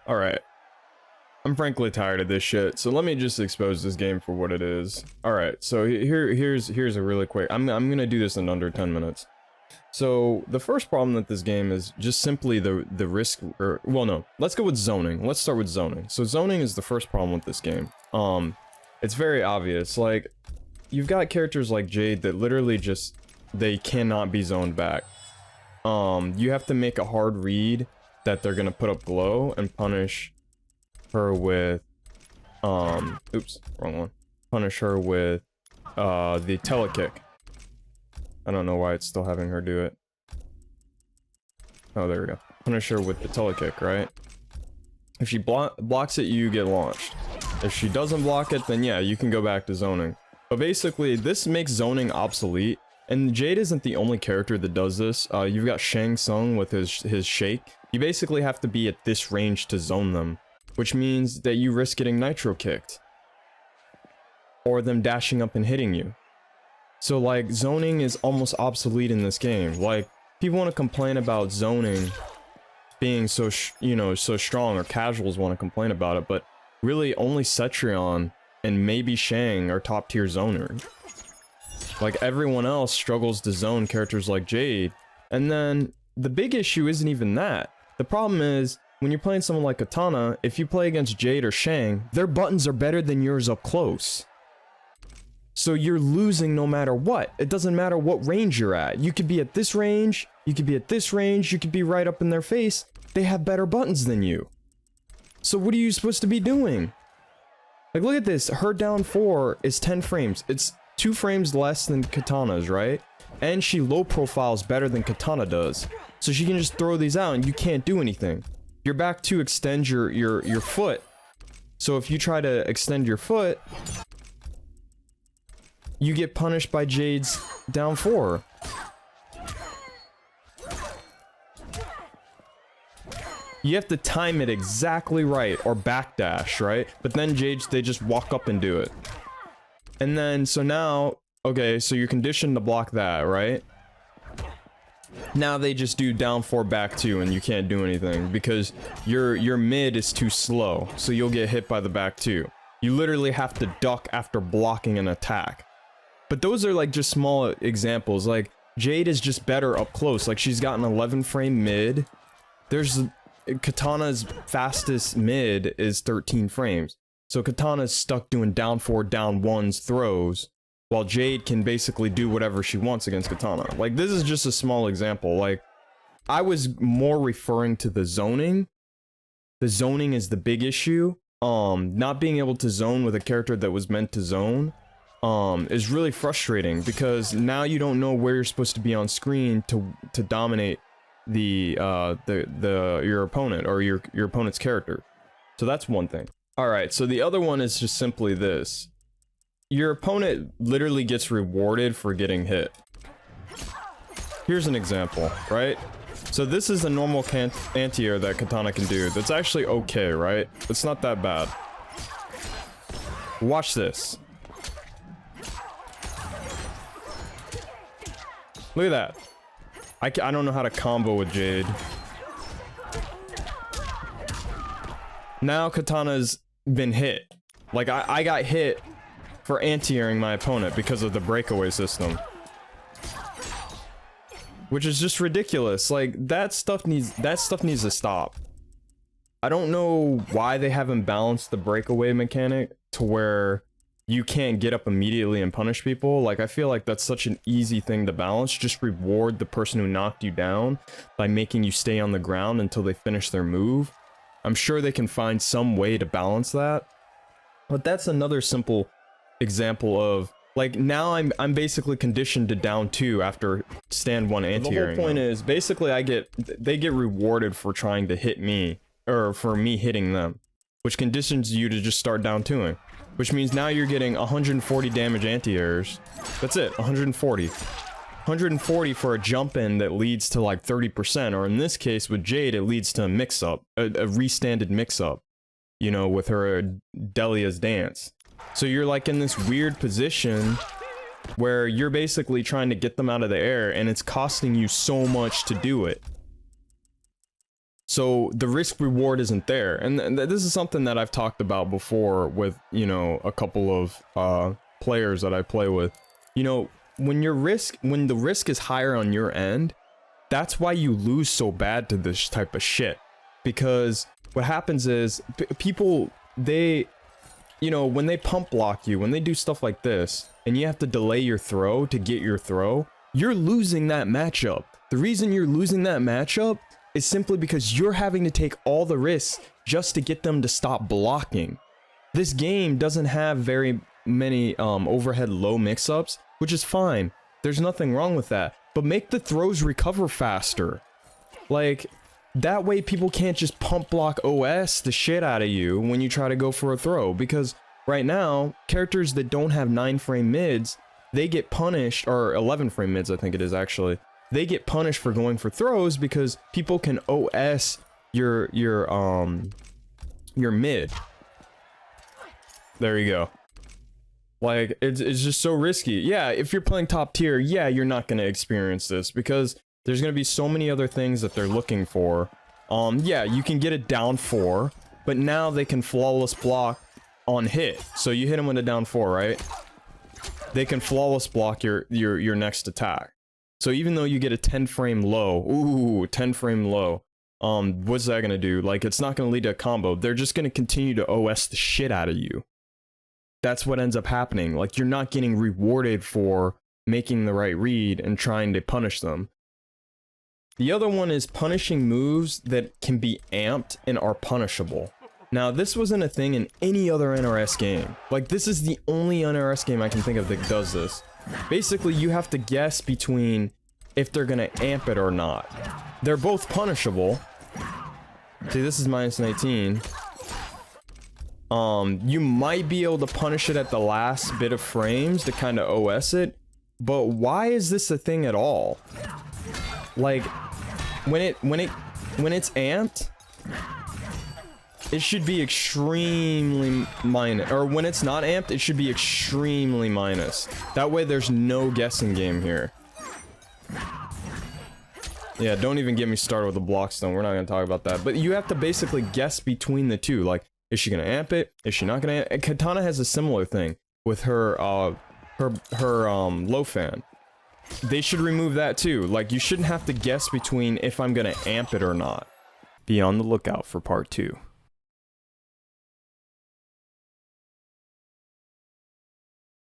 Alright. I'm frankly tired of this shit, so let me just expose this game for what it is. Alright, so here's a really quick... I'm gonna do this in under 10 minutes. So, the first problem with this game is just simply the risk... well, no. Let's go with zoning. Let's start with zoning. So, zoning is the first problem with this game. It's very obvious. Like, you've got characters like Jade that literally just... they cannot be zoned back. You have to make a hard read that they're gonna put up glow and punish her with... oops, wrong one. Punish her with, the telekick. I don't know why it's still having her do it. Oh, there we go. Punish her with the telekick, right? If she blocks it, you get launched. If she doesn't block it, then yeah, you can go back to zoning. But basically, this makes zoning obsolete. And Jade isn't the only character that does this. You've got Shang Tsung with his shake. You basically have to be at this range to zone them. Which means that you risk getting nitro kicked. Or them dashing up and hitting you. So, like, zoning is almost obsolete in this game. Like, people want to complain about zoning being so, so strong, or casuals want to complain about it, but really only Cetrion and maybe Shang are top tier zoners. Like, everyone else struggles to zone characters like Jade. And then, the big issue isn't even that. The problem is, when you're playing someone like Katana, if you play against Jade or Shang, their buttons are better than yours up close. So you're losing no matter what. It doesn't matter what range you're at. You could be at this range, you could be at this range, you could be right up in their face. They have better buttons than you. So what are you supposed to be doing? Like, look at this. Her down 4 is 10 frames. It's 2 frames less than Katana's, right? And she low profiles better than Katana does. So she can just throw these out and you can't do anything. You're back to extend your foot. So if you try to extend your foot, you get punished by Jade's down 4. You have to time it exactly right, or backdash, right? But then Jade, they just walk up and do it. And then, so now, okay, so you're conditioned to block that, right? Now they just do down 4 back 2 and you can't do anything because your mid is too slow, so you'll get hit by the back 2. You literally have to duck after blocking an attack. But those are like just small examples. Like, Jade is just better up close. Like, she's got an 11 frame mid. There's Katana's fastest mid is 13 frames. So Katana's stuck doing down 4, down 1s throws, while Jade can basically do whatever she wants against Katana. Like, this is just a small example. Like, I was more referring to the zoning. The zoning is the big issue. Not being able to zone with a character that was meant to zone is really frustrating because now you don't know where you're supposed to be on screen to dominate your opponent or your opponent's character. So that's one thing. All right, so the other one is just simply this. Your opponent literally gets rewarded for getting hit. Here's an example, right? So this is a normal anti-air that Katana can do. That's actually okay, right? It's not that bad. Watch this. Look at that. I don't know how to combo with Jade. Now Katana's been hit. Like, I got hit for anti-airing my opponent because of the breakaway system. Which is just ridiculous. Like, that stuff needs to stop. I don't know why they haven't balanced the breakaway mechanic to where you can't get up immediately and punish people. Like, I feel like that's such an easy thing to balance. Just reward the person who knocked you down by making you stay on the ground until they finish their move. I'm sure they can find some way to balance that. But that's another simple example of, like, now I'm basically conditioned to down 2 after stand 1 anti-airing. The whole point is, basically they get rewarded for trying to hit me, or for me hitting them, which conditions you to just start down 2ing. Which means now you're getting 140 damage anti-airs. That's it, 140. 140 for a jump in that leads to like 30%, or in this case with Jade, it leads to a mix-up, a restanded mix-up, you know, with her Delia's dance. So you're like in this weird position where you're basically trying to get them out of the air and it's costing you so much to do it. So the risk reward isn't there. And this is something that I've talked about before with, you know, a couple of players that I play with. You know, when the risk is higher on your end, that's why you lose so bad to this type of shit. Because what happens is people, they, you know, when they pump block you, when they do stuff like this, and you have to delay your throw to get your throw, you're losing that matchup. The reason you're losing that matchup is simply because you're having to take all the risks just to get them to stop blocking. This game doesn't have very many overhead low mix-ups, which is fine. There's nothing wrong with that. But make the throws recover faster. Like, that way people can't just pump block OS the shit out of you when you try to go for a throw. Because right now, characters that don't have 9-frame mids, they get punished, or 11-frame mids I think it is actually. They get punished for going for throws because people can OS your mid. There you go. Like, it's just so risky. Yeah, if you're playing top tier, yeah, you're not gonna experience this because there's gonna be so many other things that they're looking for. Yeah, you can get it down 4, but now they can flawless block on hit. So you hit them with a down 4, right? They can flawless block your next attack. So even though you get a 10-frame low, ooh, 10-frame low, what's that gonna do? Like, it's not gonna lead to a combo. They're just gonna continue to OS the shit out of you. That's what ends up happening. Like, you're not getting rewarded for making the right read and trying to punish them. The other one is punishing moves that can be amped and are punishable. Now, this wasn't a thing in any other NRS game. Like, this is the only NRS game I can think of that does this. Basically, you have to guess between if they're gonna amp it or not. They're both punishable. See, this is minus 19. You might be able to punish it at the last bit of frames to kind of OS it, but why is this a thing at all? Like, when it's amped, it should be extremely minus, or when it's not amped, it should be extremely minus. That way there's no guessing game here. Yeah, don't even get me started with the block stone. We're not gonna talk about that. But you have to basically guess between the two. Like, is she gonna amp it? Is she not gonna amp it? Katana has a similar thing with her low fan. They should remove that too. Like, you shouldn't have to guess between if I'm gonna amp it or not. Be on the lookout for part 2.